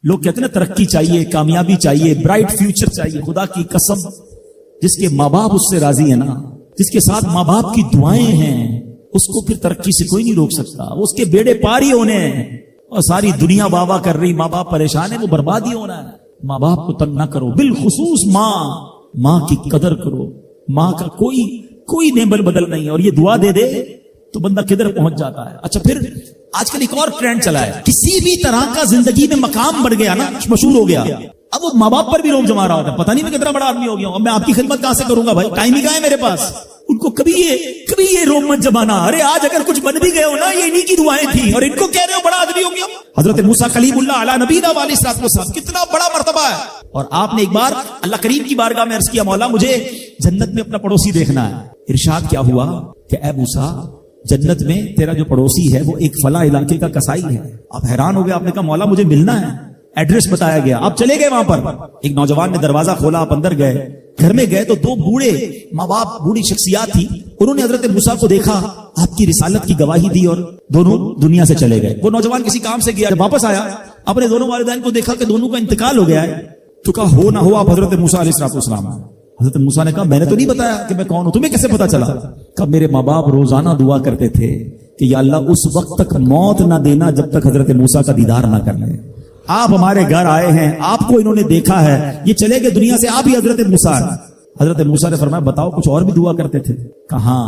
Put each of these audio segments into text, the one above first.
لوگ کہتے ہیں نا ترقی چاہیے، کامیابی چاہیے، برائٹ فیوچر چاہیے. خدا کی قسم جس کے ماں باپ اس سے راضی ہے نا، جس کے ساتھ ماں باپ کی دعائیں ہیں، اس کو پھر ترقی سے کوئی نہیں روک سکتا. اس کے بیڑے پار ہی ہونے ہیں. اور ساری دنیا واہ واہ کر رہی، ماں باپ پریشان ہے، وہ برباد ہی ہونا ہے. ماں باپ کو تنگ نہ کرو، بالخصوص ماں کی قدر کرو. ماں کا کوئی نیبل بدل نہیں ہے. اور یہ دعا دے دے تو بندہ کدھر پہنچ جاتا ہے. اچھا پھر آج کل ایک اور ٹرینڈ چلا ہے، کسی بھی طرح کا زندگی میں مقام بڑھ گیا نا، مشہور ہو گیا، اب وہ ماں باپ پر بھی روب جما رہا ہوتا ہے. پتہ نہیں میں کتنا بڑا آدمی ہو گیا ہوں، اب میں آپ کی خدمت کہاں سے کروں گا بھائی، ٹائم ہی کہاں ہے میرے پاس. ان کو کبھی یہ روب مت جمانا. ارے آج اگر کچھ بن بھی گئے ہو نا، یہ انہی کی دعائیں تھیں، اور ان کو کہہ رہے ہو بڑا آدمی ہو گیا. حضرت موسیٰ کلیم اللہ علی نبینا علیہ الصلوۃ والسلام، کتنا بڑا مرتبہ ہے. اور آپ نے ایک بار اللہ کریم کی بارگاہ میں عرض کیا، مولا مجھے جنت میں اپنا پڑوسی دیکھنا ہے. ارشاد کیا ہوا کہ اے موسیٰ، جنت میں تیرا جو پڑوسی ہے وہ ایک فلاں علاقے کا کسائی ہے. آپ حیران ہو گئے، آپ نے کہا مولا مجھے ملنا ہے. ایڈریس بتایا گیا، آپ چلے گئے وہاں پر. ایک نوجوان نے دروازہ کھولا، آپ اندر گئے. گھر میں گئے تو دو بوڑھے ماں باپ، بوڑھی شخصیات تھی. انہوں نے حضرت موسیٰ کو دیکھا، آپ کی رسالت کی گواہی دی اور دونوں دنیا سے چلے گئے. وہ نوجوان کسی کام سے گیا، جب واپس آیا اپنے دونوں والدین کو دیکھا کہ دونوں کا انتقال ہو گیا ہے. تو کہا ہو نہ ہو آپ حضرت موسیٰ علیہ السلام. حضرت موسیٰ نے کہا میں نے تو نہیں بتایا کہ میں کون ہوں، تمہیں کیسے پتا چلا؟ کہا میرے ماں باپ روزانہ دعا کرتے تھے کہ یا اللہ اس وقت تک موت نہ دینا جب تک حضرت موسیٰ کا دیدار نہ کر لیں. آپ ہمارے گھر آئے ہیں، آپ کو انہوں نے دیکھا ہے، یہ چلے گئے دنیا سے، آپ ہی حضرت موسیٰ. حضرت موسیٰ نے فرمایا بتاؤ کچھ اور بھی دعا کرتے تھے؟ کہاں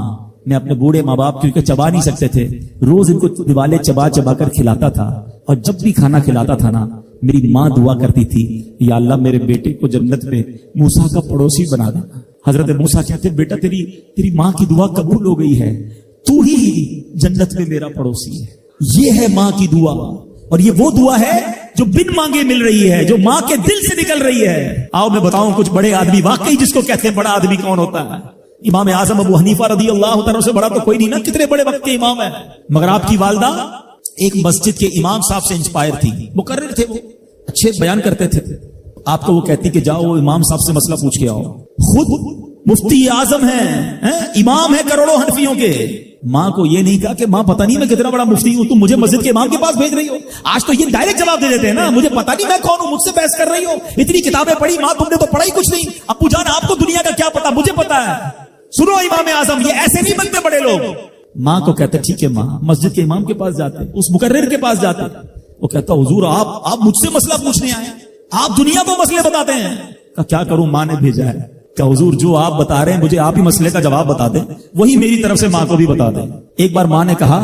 میں اپنے بوڑھے ماں باپ کیونکہ چبا نہیں سکتے تھے، روز ان کو دیوالے چبا چبا کر کھلاتا تھا. اور جب بھی کھانا کھلاتا تھا نا، میری ماں دعا کرتی تھی یا اللہ میرے بیٹے کو جنت میں موسیٰ کا پڑوسی بنا دینا. حضرت موسیٰ کہتے بیٹا تیری ماں کی دعا قبول ہو گئی ہے، تو ہی جنت میں میرا پڑوسی ہے. یہ ہے ماں کی دعا، اور یہ وہ دعا ہے جو بن مانگے مل رہی ہے، جو ماں کے دل سے نکل رہی ہے. آؤ میں بتاؤں کچھ بڑے آدمی، واقعی جس کو کہتے ہیں بڑا آدمی کون ہوتا ہے. امام اعظم ابو حنیفہ رضی اللہ تعالیٰ سے بڑا تو کوئی نہیں نا، کتنے بڑے وقت کے امام ہیں. مگر آپ کی والدہ ایک مسجد کے امام صاحب سے انسپائر تھی، مقرر تھے، وہ اچھے بیان کرتے تھے. آپ کو وہ کہتی کہ جاؤ وہ امام صاحب سے مسئلہ پوچھ کے آؤ. خود مفتی اعظم ہیں، امام ہے کروڑوں حنفیوں کے. ماں کو یہ نہیں کہا کہ ماں پتہ نہیں میں کتنا بڑا مفتی ہوں، تم مجھے مسجد کے امام کے پاس بھیج رہی ہو. آج تو یہ ڈائریکٹ جواب دے دیتے ہیں نا، مجھے پتہ نہیں میں کون ہوں، مجھ سے بحث کر رہی ہو، اتنی کتابیں پڑھی، ماں تم نے تو پڑھا ہی کچھ نہیں. ابو جان آپ کو دنیا کا کیا پتا، مجھے پتا ہے. سنو امام اعظم، یہ ایسے نہیں بنتے بڑے لوگ. ماں کو کہتے ٹھیک ہے ماں، مسجد کے امام کے پاس جاتے، اس مقرر کے پاس جاتے. وہ کہتا حضور آپ مجھ سے مسئلہ پوچھنے آئے، آپ دنیا کو مسئلے بتاتے ہیں. کیا کروں، ماں نے بھیجا ہے. کہ حضور جو آپ بتا رہے ہیں مجھے آپ ہی مسئلے کا جواب بتا دیں، وہی میری طرف سے ماں کو بھی بتا دیں. ایک بار ماں نے کہا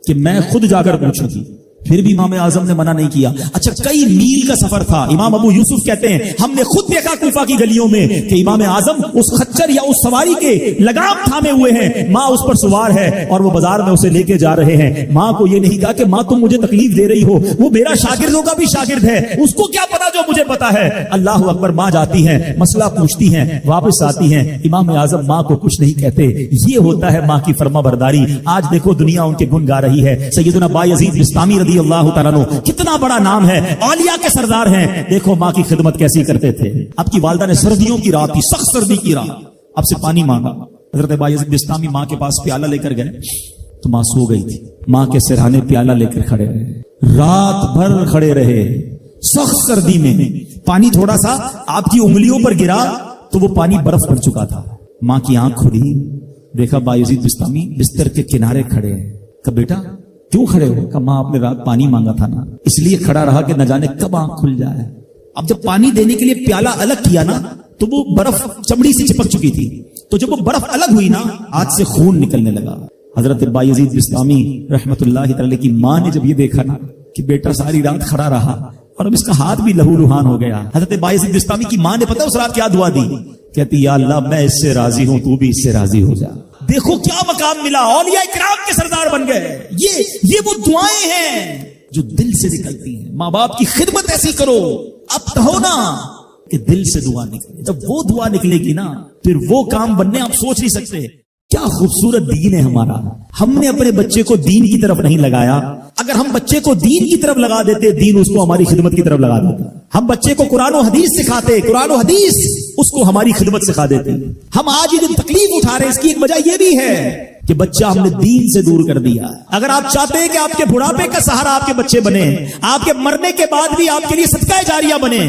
کہ میں خود جا کر پوچھوں گی، پھر بھی امام اعظم نے منع نہیں کیا. اچھا کئی میل کا سفر تھا. امام ابو یوسف کہتے ہیں ہم نے خود دیکھا کوفہ کی گلیوں میں کہ امام اعظم اس خچر یا اس سواری کے لگام تھامے ہوئے ہیں، ماں اس پر سوار ہے اور وہ بازار میں اسے لے کے جا رہے ہیں. ماں کو یہ نہیں کہا کہ ماں تم مجھے تکلیف دے رہی ہو، وہ میرا شاگردوں کا بھی شاگرد ہے، اس کو کیا پتا جو مجھے پتا ہے. اللہ اکبر. ماں جاتی ہیں، مسئلہ پوچھتی ہیں، واپس آتی ہیں. امام اعظم ماں کو کچھ نہیں کہتے. یہ ہوتا ہے ماں کی فرما برداری. آج دیکھو دنیا ان کے گن گا رہی ہے. سیدنا بایزید بستامی رضی اللہ تعالیٰ عنہ کتنا بڑا نام ہے، اولیاء کے سردار ہیں. دیکھو ماں کی خدمت کیسی کرتے تھے. اب کی والدہ نے سردیوں کی رات تھی، سخت سردی کی رات، اب سے پانی مانگا. حضرت بایزید بستامی ماں کے پاس پیالہ لے کر گئے تو ماں سو گئی تھی. ماں کے سرہانے پیالہ لے کر کھڑے رہے، رات بھر کھڑے رہے سخت سردی میں. پانی تھوڑا سا آپ کی انگلیوں پر گرا تو وہ پانی برف پڑ چکا تھا. ماں کی آنکھ کھلی، دیکھا بایزید بستامی بستر کے کنارے کھڑے ہیں. کہ بیٹا کیوں کھڑے ہو؟ کہ ماں آپ نے رات پانی مانگا تھا نا، اس لیے کھڑا رہا کہ نہ جانے کب آنکھ کھل جائے. اب جب پانی دینے کے لیے پیالہ الگ کیا نا تو وہ برف چمڑی سے چپک چکی تھی، تو جب وہ برف الگ ہوئی نا ہاتھ سے خون نکلنے لگا. حضرت بایزید بستامی رحمت اللہ تعالی کی ماں نے جب یہ دیکھا نا کہ بیٹا ساری رات کھڑا رہا اور اب اس کا ہاتھ بھی لہو لہان ہو گیا، حضرت بایزید بستامی کی ماں نے پتا اس رات کیا دعا دی؟ کہتی یا اللہ میں اس سے راضی ہوں، تو بھی اس سے راضی ہو جا. دیکھو کیا مقام ملا، اولیاء کرام کے سردار بن گئے. یہ وہ دعائیں ہیں جو دل سے نکلتی ہیں. ماں باپ کی خدمت ایسی کرو، اب کہو نا کہ دل سے دعا نکلے. جب وہ دعا نکلے گی نا پھر وہ کام بننے آپ سوچ نہیں سکتے. کیا خوبصورت دین ہے ہمارا. ہم نے اپنے بچے کو دین کی طرف نہیں لگایا. اگر ہم بچے کو دین کی طرف لگا دیتے، دین اس کو ہماری خدمت کی طرف لگا دیتا. ہم بچے کو قرآن و حدیث سکھاتے، قرآن و حدیث اس کو ہماری خدمت سکھا دیتے. ہم آج یہ تکلیف اٹھا رہے ہیں، اس کی ایک وجہ یہ بھی ہے کہ بچہ ہم نے دین سے دور کر دیا ہے. اگر آپ چاہتے ہیں کہ آپ کے بڑھاپے کا سہارا آپ کے بچے بنے, آپ کے مرنے کے بعد بھی آپ کے لیے صدقہ جاریہ بنے,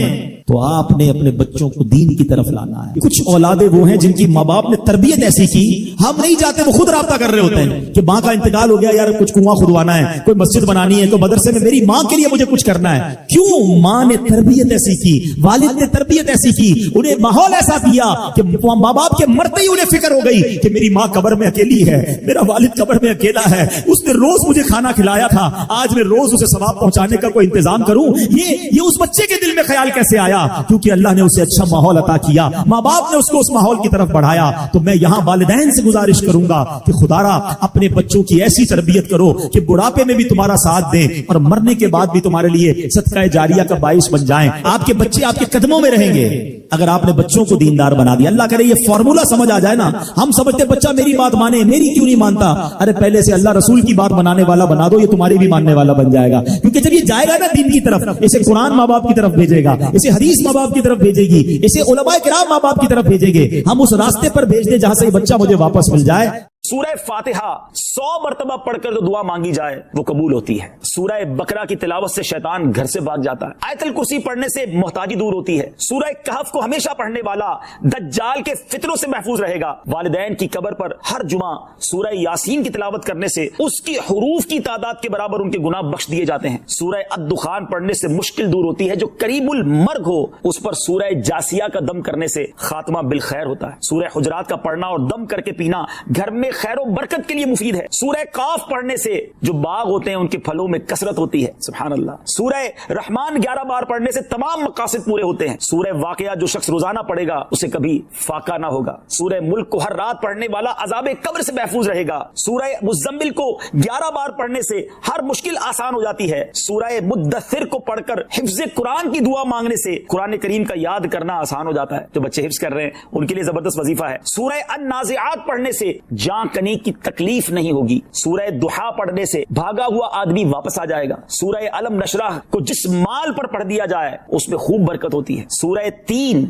تو آپ نے اپنے بچوں کو دین کی طرف لانا ہے. کچھ اولادیں وہ ہیں جن کی ماں باپ نے تربیت ایسی کی, ہم نہیں چاہتے, وہ خود رابطہ کر رہے ہوتے ہیں کہ ماں کا انتقال ہو گیا, یار کچھ کنواں کھدوانا ہے, کوئی مسجد بنانی ہے, کوئی مدرسے میں میری ماں کے لیے مجھے کچھ کرنا ہے. کیوں؟ ماں نے تربیت ایسی کی, والد نے تربیت ایسی کی, انہیں ماحول ایسا دیا کہ ماں باپ کے مرتے ہی انہیں فکر ہو گئی کہ میری ماں قبر میں اکیلی ہے, میرا والد قبر میں اکیلا ہے, اس نے روز مجھے کھانا کھلایا تھا, آج میں روز اسے ثواب پہنچانے کا کوئی انتظام کروں. یہ اس بچے کے دل میں خیال کیسے آیا؟ کیونکہ اللہ نے اسے اچھا ماحول عطا کیا, ماں باپ نے اس کو اس ماحول کی طرف بڑھایا. تو میں یہاں والدین سے گزارش کروں گا کہ خدارا اپنے بچوں کی ایسی تربیت کرو کہ بڑھاپے میں بھی تمہارا ساتھ دیں اور مرنے کے بعد بھی تمہارے لیے صدقہ جاریہ کا باعث بن جائیں. آپ کے بچے آپ کے قدموں میں رہیں گے اگر آپ نے بچوں کو دیندار بنا دیا. اللہ کرے یہ فارمولا سمجھ آ جائے نا. ہم سمجھتے بچہ میری بات مانے, میری کیوں نہیں مانتا؟ ارے پہلے سے اللہ رسول کی بات منانے والا بنا دو, یہ تمہاری بھی ماننے والا بن جائے گا. کیونکہ جب یہ جائے گا نا دین کی طرف, اسے قرآن ماں باپ کی طرف بھیجے گا, اسے حدیث ماں باپ کی طرف بھیجے گی, اسے علماء کرام ماں باپ کی طرف بھیجیں گے. ہم اس راستے پر بھیج دیں جہاں سے یہ بچہ مجھے واپس مل جائے. سورہ فاتحہ 100 مرتبہ پڑھ کر جو دعا مانگی جائے وہ قبول ہوتی ہے. سورہ بقرہ کی تلاوت سے شیطان گھر سے بھاگ جاتا ہے. آیت الکرسی پڑھنے سے محتاجی دور ہوتی ہے. سورہ کہف کو ہمیشہ پڑھنے والا دجال کے فتنوں سے محفوظ رہے گا. والدین کی قبر پر ہر جمعہ سورہ یاسین کی تلاوت کرنے سے اس کی حروف کی تعداد کے برابر ان کے گناہ بخش دیے جاتے ہیں. سورہ الدخان پڑھنے سے مشکل دور ہوتی ہے. جو قریب المرگ ہو اس پر سورہ جاسیہ کا دم کرنے سے خاتمہ بالخیر ہوتا ہے. سورہ حجرات کا پڑھنا اور دم کر کے پینا گھر میں خیر و برکت کے لیے مفید ہے. سورہ قاف پڑھنے سے جو باغ ہوتے ہیں ان کے پھلوں میں کثرت ہوتی ہے. سبحان اللہ. سورہ رحمان 11 بار پڑھنے سے تمام مقاصد پورے ہوتے ہیں. سورہ واقعہ جو شخص روزانہ پڑھے گا اسے کبھی فاقہ نہ ہوگا. سورہ ملک کو ہر رات پڑھنے والا عذاب قبر سے محفوظ رہے گا. سورہ مزمل کو 11 بار پڑھنے سے ہر مشکل آسان ہو جاتی ہے. سورہ مدثر کو پڑھ کر حفظ قرآن کی دعا مانگنے سے قرآن کریم کا یاد کرنا آسان ہو جاتا ہے. جو بچے حفظ کر رہے ہیں ان کے لیے زبردست وظیفہ ہے. سورہ النازعات پڑھنے سے جان کنی کی تکلیف نہیں ہوگی. سورہ دحا پڑھنے سے بھاگا ہوا آدمی واپس آ جائے گا. سورہ علم نشرح کو جس مال پر پڑھ دیا جائے اس میں خوب برکت ہوتی ہے. سورہ تین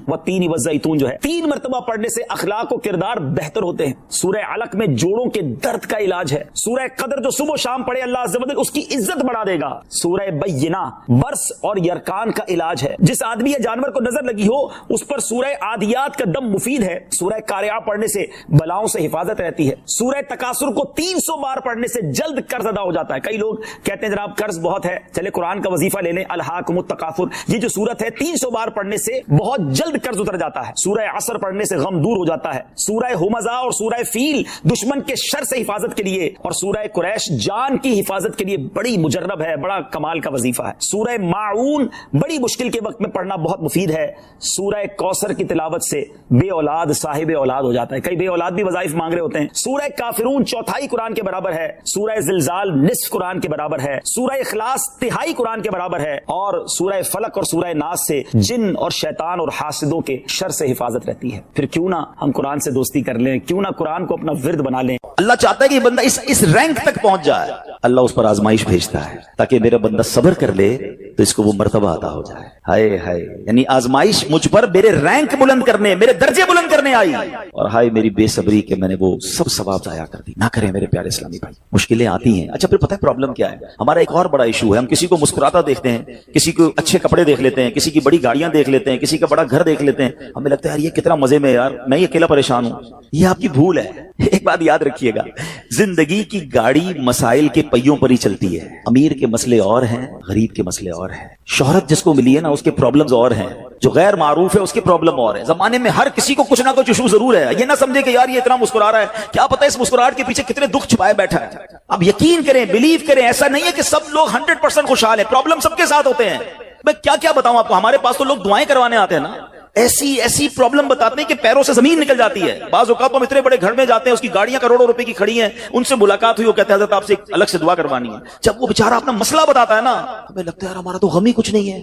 والزیتون جو ہے 3 مرتبہ پڑھنے سے اخلاق و کردار بہتر ہوتے ہیں. سورہ علق میں جوڑوں کے درد کا علاج ہے. سورہ قدر جو صبح و شام پڑھے اللہ عز و جل اس کی عزت بڑھا دے گا. سورہ بینہ برس اور یرکان کا علاج ہے. جس آدمی یا جانور کو نظر لگی ہو اس پر سورہ عادیات کا دم مفید ہے. سورہ قارعہ پڑھنے سے بلاؤں سے حفاظت رہتی ہے. سورہ تکاثر کو 300 بار پڑھنے سے جلد قرض ادا ہو جاتا ہے. کئی لوگ کہتے ہیں جناب قرض بہت ہے, چلے قرآن کا وظیفہ لے لیں. الہاکم التکاثر یہ جو سورت ہے 300 بار پڑھنے سے بہت جلد قرض اتر جاتا ہے. سورہ عصر پڑھنے سے غم دور ہو جاتا ہے. سورہ ہمزہ اور سورہ فیل دشمن کے شر سے حفاظت کے لیے اور سورہ قریش جان کی حفاظت کے لیے بڑی مجرب ہے, بڑا کمال کا وظیفہ ہے. سورہ ماعون بڑی مشکل کے وقت میں پڑھنا بہت مفید ہے. سورہ کوثر کی تلاوت سے بے اولاد صاحب اولاد ہو جاتا ہے. کئی بے اولاد بھی وظائف مانگ رہے ہوتے ہیں. سورہ کافرون 1/4 قرآن کے برابر ہے. سورہ زلزال نصف قرآن کے برابر ہے. سورہ اخلاص 1/3 قرآن کے برابر ہے. اور سورہ فلق اور سورہ ناس سے جن اور شیطان اور حاسدوں کے شر سے حفاظت رہتی ہے. پھر کیوں نہ ہم قرآن سے دوستی کر لیں, کیوں نہ قرآن کو اپنا ورد بنا لیں. اللہ چاہتا ہے کہ یہ بندہ اس رینک تک پہنچ جائے. اللہ اس پر آزمائش بھیجتا ہے تاکہ میرا بندہ صبر کر لے تو اس کو وہ مرتبہ عطا ہو جائے. ہائے ہائے, یعنی آزمائش مجھ پر میرے رینک بلند کرنے, میرے درجے بلند کرنے آئی, اور ہائے میری بے صبری کہ میں نے وہ سب ثواب ضائع کر دی. نہ کریں میرے پیارے اسلامی بھائی. مشکلیں آتی ہیں. اچھا پھر پتہ ہے پرابلم کیا ہے؟ ہمارا ایک اور بڑا ایشو ہے, ہم کسی کو مسکراتا دیکھتے ہیں, کسی کو اچھے کپڑے دیکھ لیتے ہیں, کسی کی بڑی گاڑیاں دیکھ لیتے ہیں, کسی کا بڑا گھر دیکھ لیتے ہیں, ہمیں لگتا ہے یار یہ کتنا مزے میں, یار میں یہ اکیلا پریشان ہوں. یہ آپ کی بھول ہے. ایک بات یاد رکھیے گا, زندگی کی گاڑی مسائل کے پہیوں پر ہی چلتی ہے. امیر کے مسئلے اور ہیں, غریب کے مسئلے اور ہیں. شہرت جس کو ملی ہے نا اس کے پرابلمز اور ہیں, جو غیر معروف ہے اس کے پرابلم اور ہیں. زمانے میں ہر کسی کو کچھ نہ کچھ ایشو ضرور ہے. یہ نہ سمجھے کہ یار یہ اتنا مسکرا رہا ہے, کیا پتہ اس مسکراہٹ کے پیچھے کتنے دکھ چھپائے بیٹھا ہے. اب یقین کریں, بلیو کریں, ایسا نہیں ہے کہ سب لوگ 100% خوشحال ہیں. پرابلم سب کے ساتھ ہوتے ہیں. میں کیا بتاؤں آپ کو, ہمارے پاس تو لوگ دعائیں کروانے آتے ہیں نا, ایسی پرابلم بتاتے ہیں کہ پیروں سے زمین نکل جاتی ہے. بعض اوقات ہم اتنے بڑے گھر میں جاتے ہیں, اس کی گاڑیاں کروڑوں روپے کی کھڑی ہیں, ان سے ملاقات ہوئی, وہ کہتے ہیں حضرت آپ سے الگ سے دعا کروانی ہے. جب وہ بیچارہ اپنا مسئلہ بتاتا ہے نا, ہمیں لگتا ہے یار ہمارا تو غم ہی کچھ نہیں ہے.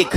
1।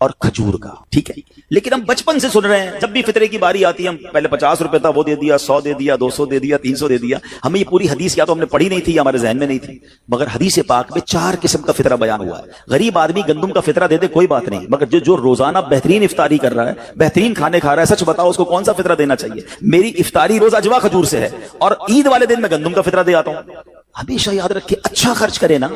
اور کھجور کا. ٹھیک ہے, لیکن ہم بچپن سے سن رہے ہیں, جب بھی فطرے کی باری آتی ہے ہم پہلے 50 روپے تھا وہ دے دیا, 100 دے دیا, 200 دے دیا, 300 دے دیا. ہمیں یہ پوری حدیث یا تو ہم نے پڑھی نہیں تھی یا ہمارے ذہن میں نہیں تھی, مگر حدیث پاک میں 4 قسم کا فطرہ بیان ہوا ہے. غریب آدمی گندم کا فطرہ دے دے کوئی بات نہیں, مگر جو روزانہ بہترین افطاری کر رہا ہے, بہترین کھانے کھا رہا ہے, سچ بتاؤ اس کو کون سا فطرہ دینا چاہیے؟ میری افطاری روز اجوا کھجور سے ہے اور عید والے دن میں گندم کا فطرہ دے آتا ہوں. ہمیشہ یاد رکھے اچھا خرچ کرے نا.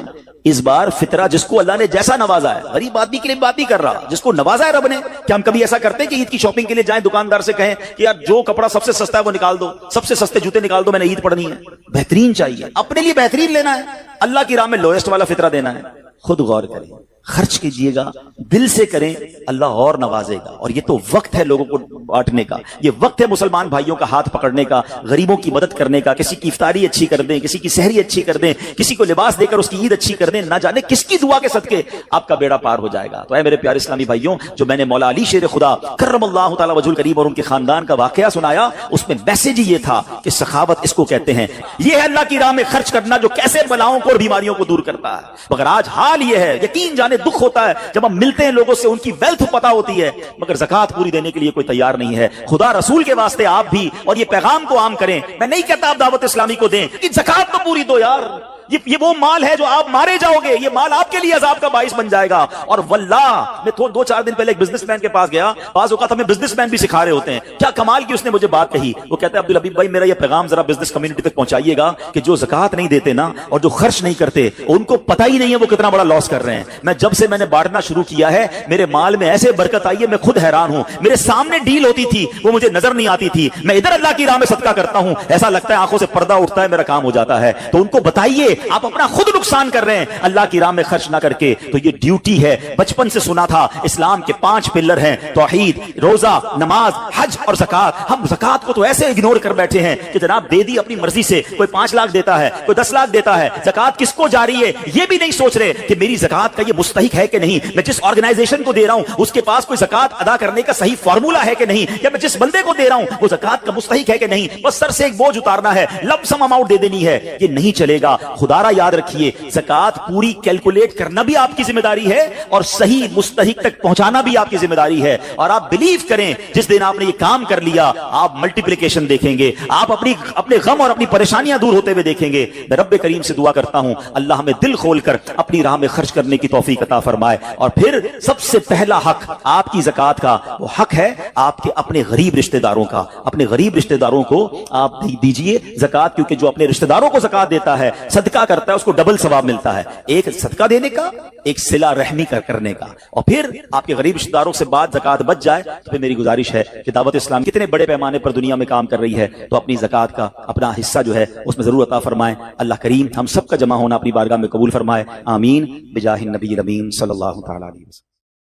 اس بار فطرہ جس کو اللہ نے جیسا نوازا ہے, غریب آدمی کے لیے بات نہیں کر رہا, جس کو نوازا ہے رب نے. کیا ہم کبھی ایسا کرتے ہیں کہ عید کی شاپنگ کے لیے جائیں دکاندار سے کہیں کہ یار جو کپڑا سب سے سستا ہے وہ نکال دو, سب سے سستے جوتے نکال دو, میں نے عید پڑھنی ہے. بہترین چاہیے, اپنے لیے بہترین لینا ہے, اللہ کی راہ میں لوئسٹ والا فطرہ دینا ہے. خود غور کریں, خرچ کیجئے گا, دل سے کریں, اللہ اور نوازے گا. اور یہ تو وقت ہے لوگوں کو بانٹنے کا, یہ وقت ہے مسلمان بھائیوں کا ہاتھ پکڑنے کا, غریبوں کی مدد کرنے کا. کسی کی افطاری اچھی کر دیں, کسی کی سحری اچھی کر دیں, کسی کو لباس دے کر اس کی عید اچھی کر دیں. نہ جانے کس کی دعا کے صدقے آپ کا بیڑا پار ہو جائے گا. تو اے میرے پیارے اسلامی بھائیوں, جو میں نے مولا علی شیر خدا کرم اللہ تعالی وجہ الکریم اور ان کے خاندان کا واقعہ سنایا, اس میں میسج یہ تھا کہ سخاوت اس کو کہتے ہیں. یہ ہے اللہ کی راہ میں خرچ کرنا جو کیسے بلاؤں کو اور بیماریوں کو دور کرتا ہے. مگر آج حال یہ ہے, یقین جانے دکھ ہوتا ہے جب ہم ملتے ہیں لوگوں سے, ان کی ویلتھ پتہ ہوتی ہے, مگر زکات پوری دینے کے لیے کوئی تیار نہیں ہے. خدا رسول کے واسطے آپ بھی اور یہ پیغام کو عام کریں. میں نہیں کہتا آپ دعوت اسلامی کو دیں کہ زکات تو پوری دو یار, یہ وہ مال ہے جو آپ مارے جاؤ گے, یہ مال آپ کے لیے عذاب کا باعث بن جائے گا. اور واللہ میں 2-4 دن پہلے ایک بزنس مین کے پاس گیا, بعض اوقات ہمیں بزنس مین بھی سکھا رہے ہوتے ہیں. کیا کمال کی اس نے مجھے بات کہی, وہ کہتا ہے عبدالحبیب بھائی میرا یہ پیغام ذرا بزنس کمیونٹی تک پہنچائیے گا کہ جو زکات نہیں دیتے نا اور جو خرچ نہیں کرتے, ان کو پتہ ہی نہیں ہے وہ کتنا بڑا لاس کر رہے ہیں. جب سے میں نے بانٹنا شروع کیا ہے میرے مال میں ایسے برکت آئی ہے, میں خود حیران ہوں. میرے سامنے ڈیل ہوتی تھی وہ مجھے نظر نہیں آتی تھی, میں ادھر اللہ کی راہ میں صدقہ کرتا ہوں, ایسا لگتا ہے آنکھوں سے پردہ اٹھتا ہے, میرا کام ہو جاتا ہے. تو ان کو بتائیے آپ اپنا خود نقصان کر رہے ہیں اللہ کی راہ میں خرچ نہ کر کے. تو یہ ڈیوٹی ہے. بچپن سے سنا تھا اسلام کے 5 پلر ہیں, توحید, روزہ, نماز, حج اور زکات. ہم زکات کو تو ایسے اگنور کر بیٹھے ہیں کہ جناب دے دی اپنی مرضی سے, کوئی 5 لاکھ دیتا ہے, کوئی 10 لاکھ دیتا ہے. زکات کس کو جاری ہے یہ بھی نہیں سوچ رہے کہ میری زکات کا یہ مستحق ہے کہ نہیں, میں جس آرگنائزیشن کو دے رہا ہوں اس کے پاس کوئی زکات ادا کرنے کا صحیح فارمولا ہے کہ نہیں, یا میں جس بندے کو دے رہا ہوں وہ زکات کا مستحق ہے کہ نہیں. بس سر سے ایک بوجھ اتارنا ہے, لم سم اماؤنٹ دے دینی ہے, یہ نہیں چلے گا. خدا را یاد رکھیے, زکات پوری کیلکولیٹ کرنا بھی آپ کی ذمہ داری ہے اور صحیح مستحق تک پہنچانا بھی آپ کی ذمہ داری ہے. اور آپ بلیو کریں, جس دن آپ نے یہ کام کر لیا آپ ملٹیپلیکیشن دیکھیں گے, آپ اپنے غم اور اپنی پریشانیاں دور ہوتے ہوئے دیکھیں گے. میں رب کریم سے دعا کرتا ہوں اللہ ہمیں دل کھول کر اپنی راہ میں خرچ کرنے کی توفیق عطا فرمائے. اور پھر سب سے پہلا حق آپ کی زکات کا وہ حق ہے آپ کے اپنے غریب رشتہ داروں کا. اپنے غریب رشتہ داروں کو آپ دیجئے زکات, کیونکہ جو اپنے رشتہ داروں کو زکات دیتا ہے, صدقہ کرتا ہے, اس کو ڈبل ثواب ملتا ہے. ایک صدقہ دینے کا, ایک صلہ رحمی کرنے کا. اور پھر آپ کے غریب رشتہ داروں سے بات زکات بچ جائے تو پھر میری گزارش ہے کہ دعوت اسلام کتنے بڑے پیمانے پر دنیا میں کام کر رہی ہے, تو اپنی زکات کا اپنا حصہ جو ہے اس میں ضرور عطا فرمائیں. اللہ کریم ہم سب کا جمع ہونا اپنی بارگاہ میں قبول فرمائے. آمین بجاہ النبی الامین صلی اللہ تعالی علیہ وسلم.